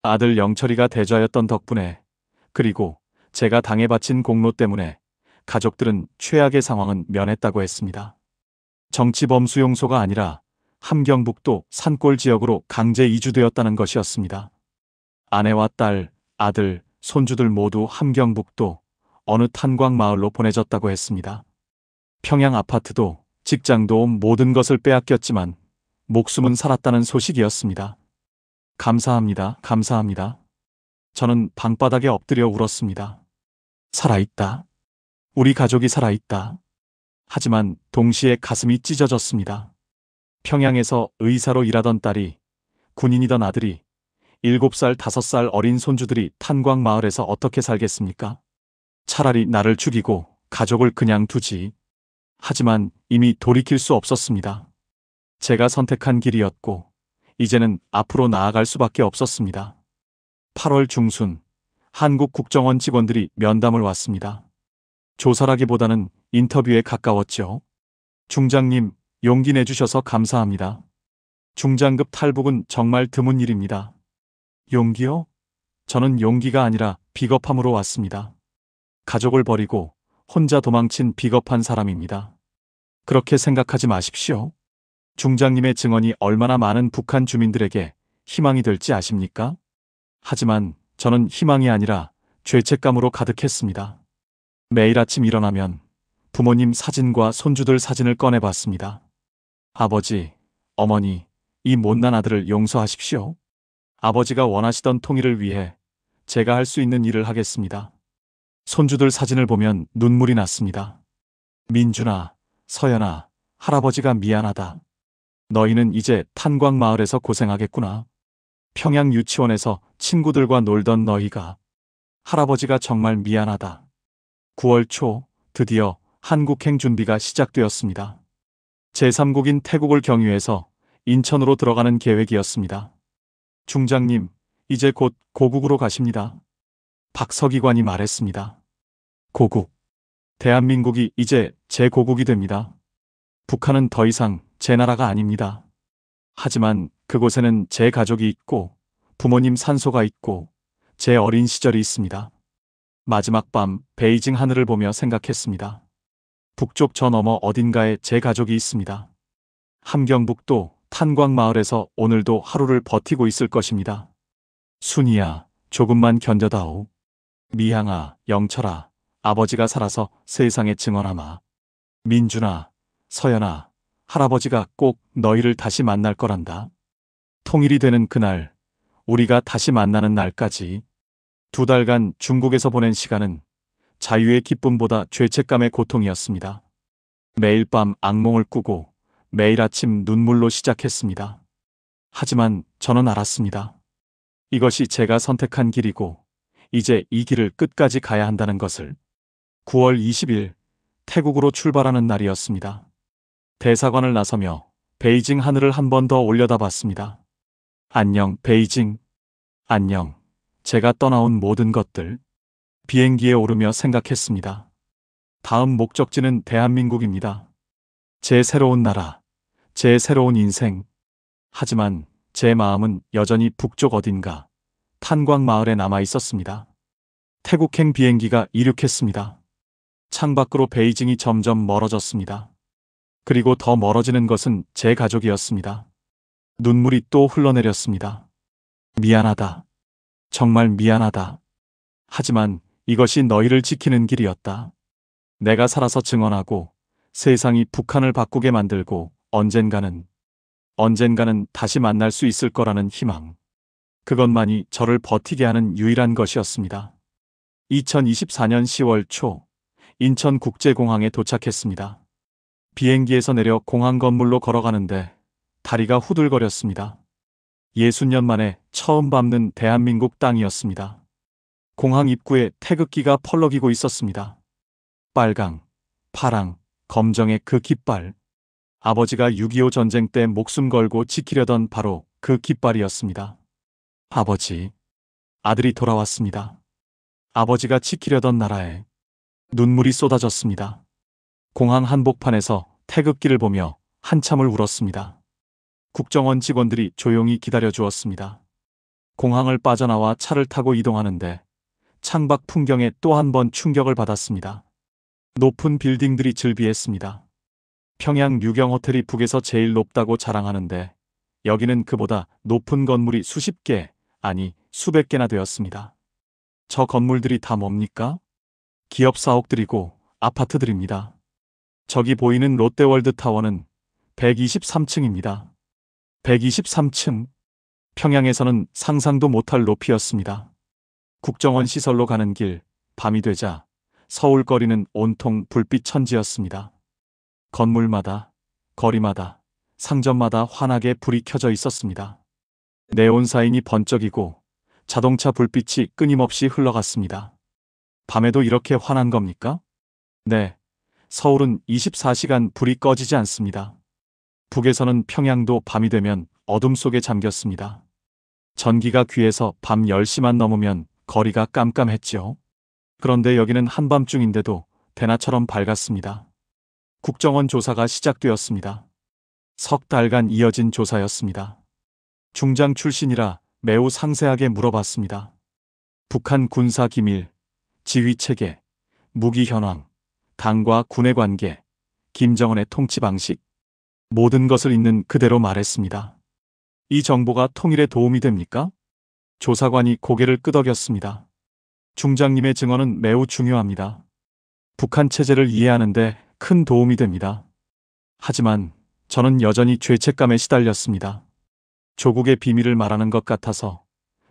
아들 영철이가 대좌였던 덕분에, 그리고 제가 당에 바친 공로 때문에 가족들은 최악의 상황은 면했다고 했습니다. 정치범 수용소가 아니라 함경북도 산골 지역으로 강제 이주되었다는 것이었습니다. 아내와 딸, 아들, 손주들 모두 함경북도 어느 탄광 마을로 보내졌다고 했습니다. 평양 아파트도 직장도 모든 것을 빼앗겼지만 목숨은 살았다는 소식이었습니다. 감사합니다. 감사합니다. 저는 방바닥에 엎드려 울었습니다. 살아있다. 우리 가족이 살아있다. 하지만 동시에 가슴이 찢어졌습니다. 평양에서 의사로 일하던 딸이, 군인이던 아들이, 7살, 5살 어린 손주들이 탄광 마을에서 어떻게 살겠습니까? 차라리 나를 죽이고 가족을 그냥 두지. 하지만 이미 돌이킬 수 없었습니다. 제가 선택한 길이었고 이제는 앞으로 나아갈 수밖에 없었습니다. 8월 중순 한국 국정원 직원들이 면담을 왔습니다. 조사라기보다는 인터뷰에 가까웠죠. 중장님, 용기 내주셔서 감사합니다. 중장급 탈북은 정말 드문 일입니다. 용기요? 저는 용기가 아니라 비겁함으로 왔습니다. 가족을 버리고 혼자 도망친 비겁한 사람입니다. 그렇게 생각하지 마십시오. 중장님의 증언이 얼마나 많은 북한 주민들에게 희망이 될지 아십니까? 하지만 저는 희망이 아니라 죄책감으로 가득했습니다. 매일 아침 일어나면 부모님 사진과 손주들 사진을 꺼내봤습니다. 아버지, 어머니, 이 못난 아들을 용서하십시오. 아버지가 원하시던 통일을 위해 제가 할 수 있는 일을 하겠습니다. 손주들 사진을 보면 눈물이 났습니다. 민준아, 서연아, 할아버지가 미안하다. 너희는 이제 탄광 마을에서 고생하겠구나. 평양 유치원에서 친구들과 놀던 너희가. 할아버지가 정말 미안하다. 9월 초 드디어 한국행 준비가 시작되었습니다. 제3국인 태국을 경유해서 인천으로 들어가는 계획이었습니다. 중장님, 이제 곧 고국으로 가십니다. 박서기관이 말했습니다. 고국. 대한민국이 이제 제 고국이 됩니다. 북한은 더 이상 제 나라가 아닙니다. 하지만 그곳에는 제 가족이 있고 부모님 산소가 있고 제 어린 시절이 있습니다. 마지막 밤 베이징 하늘을 보며 생각했습니다. 북쪽 저 너머 어딘가에 제 가족이 있습니다. 함경북도 탄광 마을에서 오늘도 하루를 버티고 있을 것입니다. 순이야, 조금만 견뎌다오. 미향아, 영철아, 아버지가 살아서 세상에 증언하마. 민준아, 서연아, 할아버지가 꼭 너희를 다시 만날 거란다. 통일이 되는 그날, 우리가 다시 만나는 날까지. 2달간 중국에서 보낸 시간은 자유의 기쁨보다 죄책감의 고통이었습니다. 매일 밤 악몽을 꾸고 매일 아침 눈물로 시작했습니다. 하지만 저는 알았습니다. 이것이 제가 선택한 길이고 이제 이 길을 끝까지 가야 한다는 것을. 9월 20일 태국으로 출발하는 날이었습니다. 대사관을 나서며 베이징 하늘을 한 번 더 올려다봤습니다. 안녕 베이징. 안녕 제가 떠나온 모든 것들. 비행기에 오르며 생각했습니다. 다음 목적지는 대한민국입니다. 제 새로운 나라, 제 새로운 인생. 하지만 제 마음은 여전히 북쪽 어딘가 탄광 마을에 남아 있었습니다. 태국행 비행기가 이륙했습니다. 창밖으로 베이징이 점점 멀어졌습니다. 그리고 더 멀어지는 것은 제 가족이었습니다. 눈물이 또 흘러내렸습니다. 미안하다. 정말 미안하다. 하지만 이것이 너희를 지키는 길이었다. 내가 살아서 증언하고 세상이 북한을 바꾸게 만들고 언젠가는 다시 만날 수 있을 거라는 희망. 그것만이 저를 버티게 하는 유일한 것이었습니다. 2024년 10월 초 인천국제공항에 도착했습니다. 비행기에서 내려 공항 건물로 걸어가는데 다리가 후들거렸습니다. 60년 만에 처음 밟는 대한민국 땅이었습니다. 공항 입구에 태극기가 펄럭이고 있었습니다. 빨강, 파랑, 검정의 그 깃발. 아버지가 6.25 전쟁 때 목숨 걸고 지키려던 바로 그 깃발이었습니다. 아버지, 아들이 돌아왔습니다. 아버지가 지키려던 나라에. 눈물이 쏟아졌습니다. 공항 한복판에서 태극기를 보며 한참을 울었습니다. 국정원 직원들이 조용히 기다려 주었습니다. 공항을 빠져나와 차를 타고 이동하는데 창밖 풍경에 또 한 번 충격을 받았습니다. 높은 빌딩들이 즐비했습니다. 평양 류경 호텔이 북에서 제일 높다고 자랑하는데 여기는 그보다 높은 건물이 수십 개, 아니 수백 개나 되었습니다. 저 건물들이 다 뭡니까? 기업 사옥들이고 아파트들입니다. 저기 보이는 롯데월드타워는 123층입니다. 123층. 평양에서는 상상도 못할 높이였습니다. 국정원 시설로 가는 길, 밤이 되자 서울 거리는 온통 불빛 천지였습니다. 건물마다, 거리마다, 상점마다 환하게 불이 켜져 있었습니다. 네온 사인이 번쩍이고 자동차 불빛이 끊임없이 흘러갔습니다. 밤에도 이렇게 환한 겁니까? 네, 서울은 24시간 불이 꺼지지 않습니다. 북에서는 평양도 밤이 되면 어둠 속에 잠겼습니다. 전기가 귀에서 밤 10시만 넘으면 거리가 깜깜했지요. 그런데 여기는 한밤중인데도 대낮처럼 밝았습니다. 국정원 조사가 시작되었습니다. 석 달간 이어진 조사였습니다. 중장 출신이라 매우 상세하게 물어봤습니다. 북한 군사 기밀, 지휘 체계, 무기 현황, 당과 군의 관계, 김정은의 통치 방식, 모든 것을 있는 그대로 말했습니다. 이 정보가 통일에 도움이 됩니까? 조사관이 고개를 끄덕였습니다. 중장님의 증언은 매우 중요합니다. 북한 체제를 이해하는데 큰 도움이 됩니다. 하지만 저는 여전히 죄책감에 시달렸습니다. 조국의 비밀을 말하는 것 같아서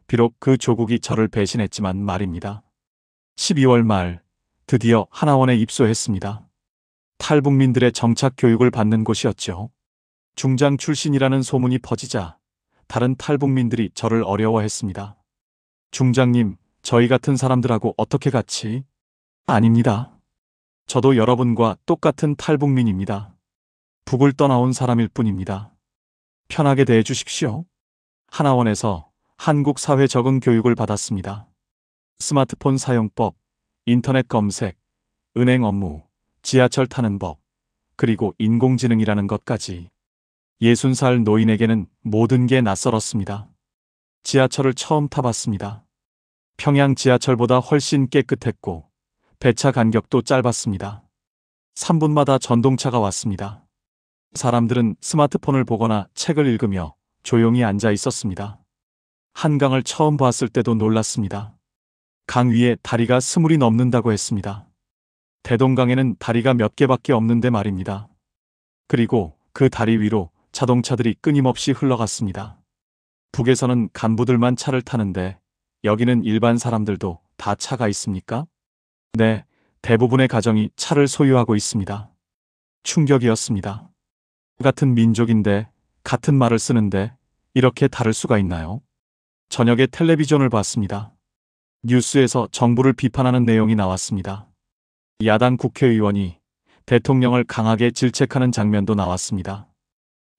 비록 그 조국이 저를 배신했지만 말입니다. 12월 말 드디어 하나원에 입소했습니다. 탈북민들의 정착 교육을 받는 곳이었죠. 중장 출신이라는 소문이 퍼지자 다른 탈북민들이 저를 어려워했습니다. 중장님, 저희 같은 사람들하고 어떻게 같이? 아닙니다. 저도 여러분과 똑같은 탈북민입니다. 북을 떠나온 사람일 뿐입니다. 편하게 대해 주십시오. 하나원에서 한국 사회 적응 교육을 받았습니다. 스마트폰 사용법, 인터넷 검색, 은행 업무, 지하철 타는 법, 그리고 인공지능이라는 것까지. 60살 노인에게는 모든 게 낯설었습니다. 지하철을 처음 타봤습니다. 평양 지하철보다 훨씬 깨끗했고 배차 간격도 짧았습니다. 3분마다 전동차가 왔습니다. 사람들은 스마트폰을 보거나 책을 읽으며 조용히 앉아 있었습니다. 한강을 처음 봤을 때도 놀랐습니다. 강 위에 다리가 20이 넘는다고 했습니다. 대동강에는 다리가 몇 개밖에 없는데 말입니다. 그리고 그 다리 위로 자동차들이 끊임없이 흘러갔습니다. 북에서는 간부들만 차를 타는데 여기는 일반 사람들도 다 차가 있습니까? 네, 대부분의 가정이 차를 소유하고 있습니다. 충격이었습니다. 같은 민족인데, 같은 말을 쓰는데 이렇게 다를 수가 있나요? 저녁에 텔레비전을 봤습니다. 뉴스에서 정부를 비판하는 내용이 나왔습니다. 야당 국회의원이 대통령을 강하게 질책하는 장면도 나왔습니다.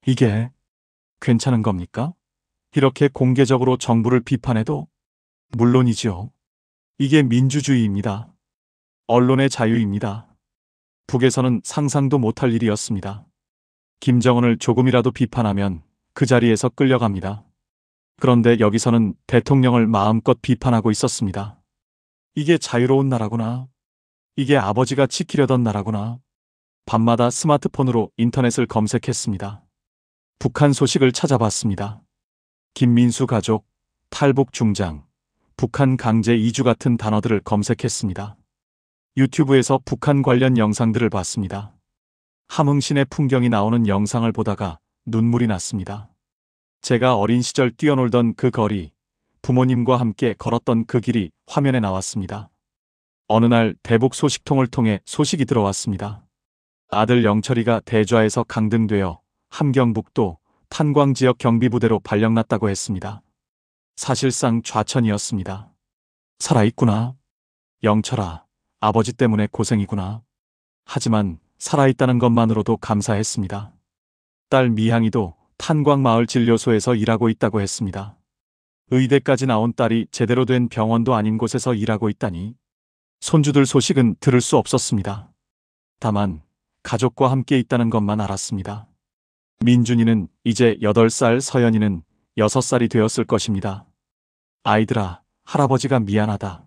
이게 괜찮은 겁니까? 이렇게 공개적으로 정부를 비판해도? 물론이지요. 이게 민주주의입니다. 언론의 자유입니다. 북에서는 상상도 못할 일이었습니다. 김정은을 조금이라도 비판하면 그 자리에서 끌려갑니다. 그런데 여기서는 대통령을 마음껏 비판하고 있었습니다. 이게 자유로운 나라구나. 이게 아버지가 지키려던 나라구나. 밤마다 스마트폰으로 인터넷을 검색했습니다. 북한 소식을 찾아봤습니다. 김민수 가족, 탈북 중장, 북한 강제 이주 같은 단어들을 검색했습니다. 유튜브에서 북한 관련 영상들을 봤습니다. 함흥신의 풍경이 나오는 영상을 보다가 눈물이 났습니다. 제가 어린 시절 뛰어놀던 그 거리, 부모님과 함께 걸었던 그 길이 화면에 나왔습니다. 어느 날 대북 소식통을 통해 소식이 들어왔습니다. 아들 영철이가 대좌에서 강등되어 함경북도 탄광지역 경비부대로 발령났다고 했습니다. 사실상 좌천이었습니다. 살아있구나. 영철아, 아버지 때문에 고생이구나. 하지만 살아있다는 것만으로도 감사했습니다. 딸 미향이도 탄광마을 진료소에서 일하고 있다고 했습니다. 의대까지 나온 딸이 제대로 된 병원도 아닌 곳에서 일하고 있다니. 손주들 소식은 들을 수 없었습니다. 다만 가족과 함께 있다는 것만 알았습니다. 민준이는 이제 8살, 서연이는 6살이 되었을 것입니다. 아이들아, 할아버지가 미안하다.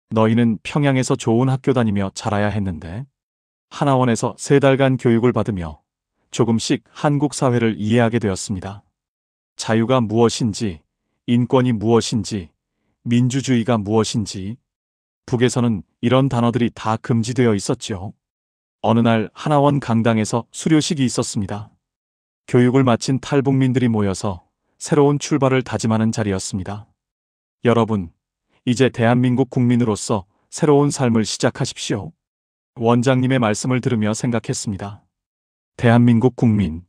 너희는 평양에서 좋은 학교 다니며 자라야 했는데. 하나원에서 3달간 교육을 받으며 조금씩 한국 사회를 이해하게 되었습니다. 자유가 무엇인지, 인권이 무엇인지, 민주주의가 무엇인지. 북에서는 이런 단어들이 다 금지되어 있었죠. 어느 날 하나원 강당에서 수료식이 있었습니다. 교육을 마친 탈북민들이 모여서 새로운 출발을 다짐하는 자리였습니다. 여러분, 이제 대한민국 국민으로서 새로운 삶을 시작하십시오. 원장님의 말씀을 들으며 생각했습니다. 대한민국 국민.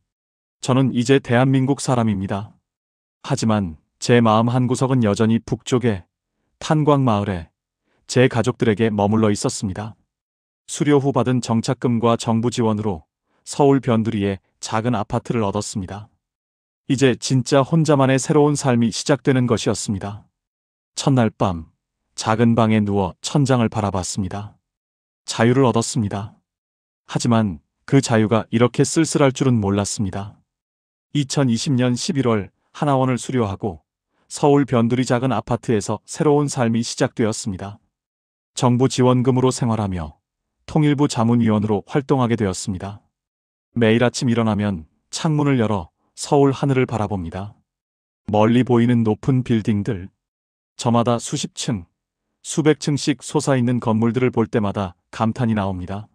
저는 이제 대한민국 사람입니다. 하지만 제 마음 한구석은 여전히 북쪽의 탄광마을에 제 가족들에게 머물러 있었습니다. 수료 후 받은 정착금과 정부 지원으로 서울 변두리에 작은 아파트를 얻었습니다. 이제 진짜 혼자만의 새로운 삶이 시작되는 것이었습니다. 첫날 밤, 작은 방에 누워 천장을 바라봤습니다. 자유를 얻었습니다. 하지만 그 자유가 이렇게 쓸쓸할 줄은 몰랐습니다. 2020년 11월 하나원을 수료하고 서울 변두리 작은 아파트에서 새로운 삶이 시작되었습니다. 정부 지원금으로 생활하며 통일부 자문위원으로 활동하게 되었습니다. 매일 아침 일어나면 창문을 열어 서울 하늘을 바라봅니다. 멀리 보이는 높은 빌딩들, 저마다 수십 층, 수백 층씩 솟아있는 건물들을 볼 때마다 감탄이 나옵니다.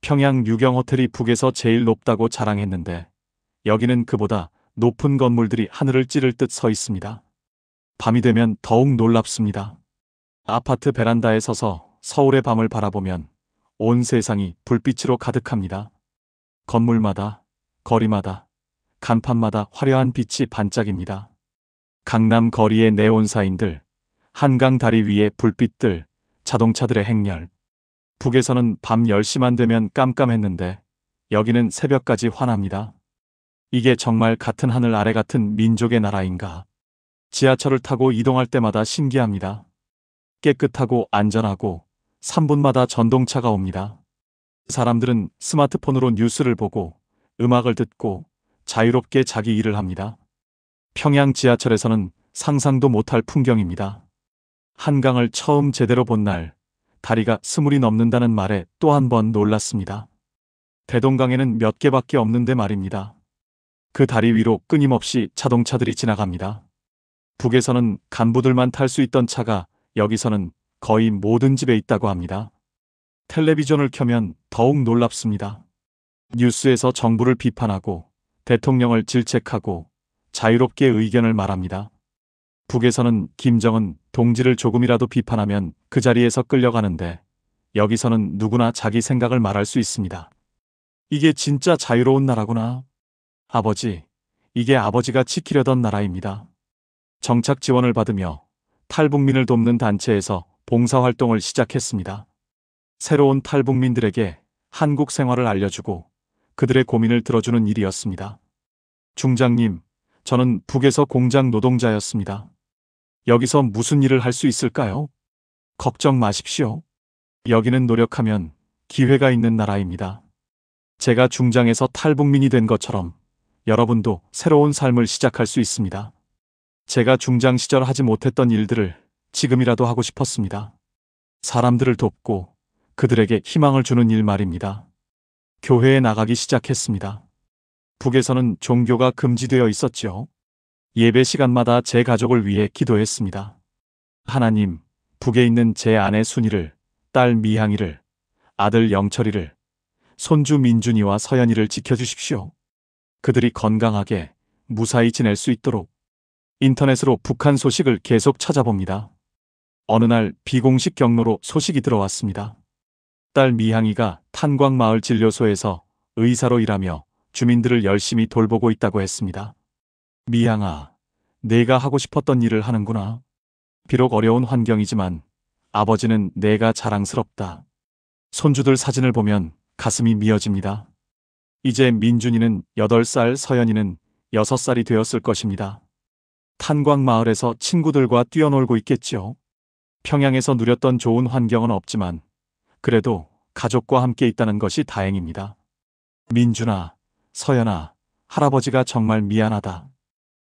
평양 유경 호텔이 북에서 제일 높다고 자랑했는데 여기는 그보다 높은 건물들이 하늘을 찌를 듯 서 있습니다. 밤이 되면 더욱 놀랍습니다. 아파트 베란다에 서서 서울의 밤을 바라보면 온 세상이 불빛으로 가득합니다. 건물마다, 거리마다, 간판마다 화려한 빛이 반짝입니다. 강남 거리의 네온사인들, 한강 다리 위의 불빛들, 자동차들의 행렬. 북에서는 밤 10시만 되면 깜깜했는데 여기는 새벽까지 환합니다. 이게 정말 같은 하늘 아래 같은 민족의 나라인가. 지하철을 타고 이동할 때마다 신기합니다. 깨끗하고 안전하고 3분마다 전동차가 옵니다. 사람들은 스마트폰으로 뉴스를 보고 음악을 듣고 자유롭게 자기 일을 합니다. 평양 지하철에서는 상상도 못할 풍경입니다. 한강을 처음 제대로 본 날 다리가 스물이 넘는다는 말에 또 한 번 놀랐습니다. 대동강에는 몇 개밖에 없는데 말입니다. 그 다리 위로 끊임없이 자동차들이 지나갑니다. 북에서는 간부들만 탈 수 있던 차가 여기서는 거의 모든 집에 있다고 합니다. 텔레비전을 켜면 더욱 놀랍습니다. 뉴스에서 정부를 비판하고 대통령을 질책하고 자유롭게 의견을 말합니다. 북에서는 김정은 동지를 조금이라도 비판하면 그 자리에서 끌려가는데 여기서는 누구나 자기 생각을 말할 수 있습니다. 이게 진짜 자유로운 나라구나. 아버지, 이게 아버지가 지키려던 나라입니다. 정착 지원을 받으며 탈북민을 돕는 단체에서 봉사활동을 시작했습니다. 새로운 탈북민들에게 한국 생활을 알려주고 그들의 고민을 들어주는 일이었습니다. 중장님, 저는 북에서 공장 노동자였습니다. 여기서 무슨 일을 할 수 있을까요? 걱정 마십시오. 여기는 노력하면 기회가 있는 나라입니다. 제가 중장에서 탈북민이 된 것처럼 여러분도 새로운 삶을 시작할 수 있습니다. 제가 중장 시절 하지 못했던 일들을 지금이라도 하고 싶었습니다. 사람들을 돕고 그들에게 희망을 주는 일 말입니다. 교회에 나가기 시작했습니다. 북에서는 종교가 금지되어 있었죠. 예배 시간마다 제 가족을 위해 기도했습니다. 하나님, 북에 있는 제 아내 순이를, 딸 미향이를, 아들 영철이를, 손주 민준이와 서연이를 지켜주십시오. 그들이 건강하게 무사히 지낼 수 있도록. 인터넷으로 북한 소식을 계속 찾아봅니다. 어느 날 비공식 경로로 소식이 들어왔습니다. 딸 미향이가 탄광마을 진료소에서 의사로 일하며 주민들을 열심히 돌보고 있다고 했습니다. 미향아, 내가 하고 싶었던 일을 하는구나. 비록 어려운 환경이지만 아버지는 내가 자랑스럽다. 손주들 사진을 보면 가슴이 미어집니다. 이제 민준이는 8살, 서연이는 6살이 되었을 것입니다. 탄광마을에서 친구들과 뛰어놀고 있겠죠. 평양에서 누렸던 좋은 환경은 없지만 그래도 가족과 함께 있다는 것이 다행입니다. 민준아, 서연아, 할아버지가 정말 미안하다.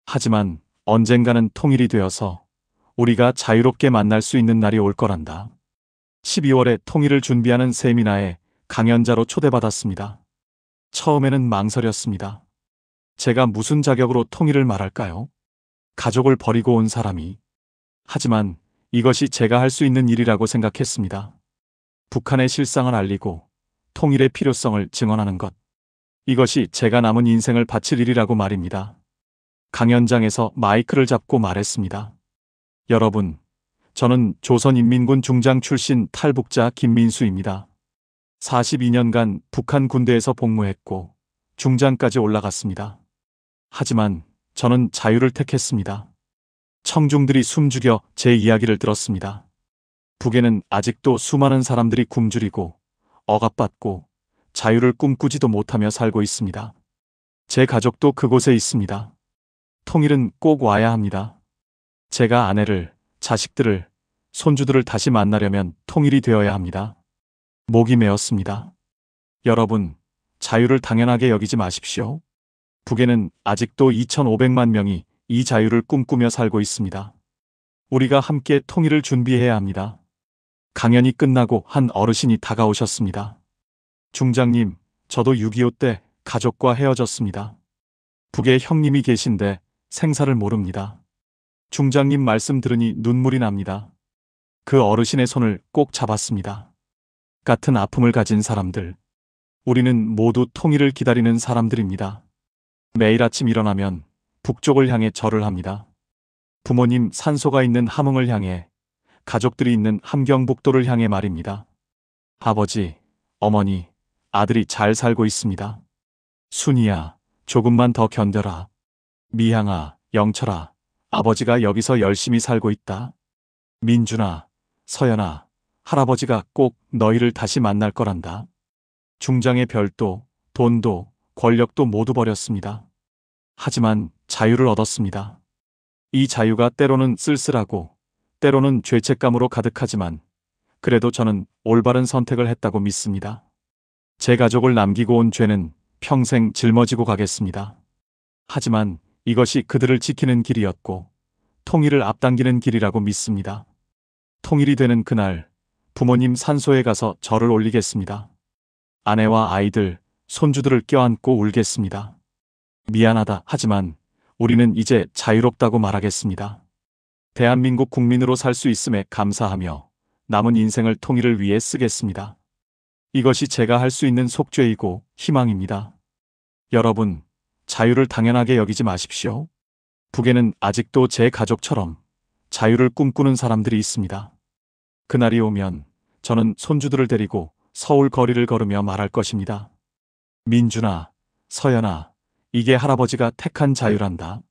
하지만 언젠가는 통일이 되어서 우리가 자유롭게 만날 수 있는 날이 올 거란다. 12월에 통일을 준비하는 세미나에 강연자로 초대받았습니다. 처음에는 망설였습니다. 제가 무슨 자격으로 통일을 말할까요? 가족을 버리고 온 사람이. 하지만 이것이 제가 할 수 있는 일이라고 생각했습니다. 북한의 실상을 알리고 통일의 필요성을 증언하는 것. 이것이 제가 남은 인생을 바칠 일이라고 말입니다. 강연장에서 마이크를 잡고 말했습니다. 여러분, 저는 조선인민군 중장 출신 탈북자 김민수입니다. 42년간 북한 군대에서 복무했고 중장까지 올라갔습니다. 하지만 저는 자유를 택했습니다. 청중들이 숨죽여 제 이야기를 들었습니다. 북에는 아직도 수많은 사람들이 굶주리고 억압받고 자유를 꿈꾸지도 못하며 살고 있습니다. 제 가족도 그곳에 있습니다. 통일은 꼭 와야 합니다. 제가 아내를, 자식들을, 손주들을 다시 만나려면 통일이 되어야 합니다. 목이 메었습니다. 여러분, 자유를 당연하게 여기지 마십시오. 북에는 아직도 2,500만 명이 이 자유를 꿈꾸며 살고 있습니다. 우리가 함께 통일을 준비해야 합니다. 강연이 끝나고 한 어르신이 다가오셨습니다. 중장님, 저도 6.25 때 가족과 헤어졌습니다. 북에 형님이 계신데 생사를 모릅니다. 중장님 말씀 들으니 눈물이 납니다. 그 어르신의 손을 꼭 잡았습니다. 같은 아픔을 가진 사람들. 우리는 모두 통일을 기다리는 사람들입니다. 매일 아침 일어나면 북쪽을 향해 절을 합니다. 부모님 산소가 있는 함흥을 향해, 가족들이 있는 함경북도를 향해 말입니다. 아버지, 어머니, 아들이 잘 살고 있습니다. 순이야, 조금만 더 견뎌라. 미향아, 영철아, 아버지가 여기서 열심히 살고 있다. 민준아, 서연아, 할아버지가 꼭 너희를 다시 만날 거란다. 중장의 별도, 돈도, 권력도 모두 버렸습니다. 하지만 자유를 얻었습니다. 이 자유가 때로는 쓸쓸하고 때로는 죄책감으로 가득하지만 그래도 저는 올바른 선택을 했다고 믿습니다. 제 가족을 남기고 온 죄는 평생 짊어지고 가겠습니다. 하지만 이것이 그들을 지키는 길이었고 통일을 앞당기는 길이라고 믿습니다. 통일이 되는 그날 부모님 산소에 가서 절을 올리겠습니다. 아내와 아이들, 손주들을 껴안고 울겠습니다. 미안하다 하지만 우리는 이제 자유롭다고 말하겠습니다. 대한민국 국민으로 살 수 있음에 감사하며 남은 인생을 통일을 위해 쓰겠습니다. 이것이 제가 할 수 있는 속죄이고 희망입니다. 여러분, 자유를 당연하게 여기지 마십시오. 북에는 아직도 제 가족처럼 자유를 꿈꾸는 사람들이 있습니다. 그날이 오면 저는 손주들을 데리고 서울 거리를 걸으며 말할 것입니다. 민준아, 서연아, 이게 할아버지가 택한 자유란다.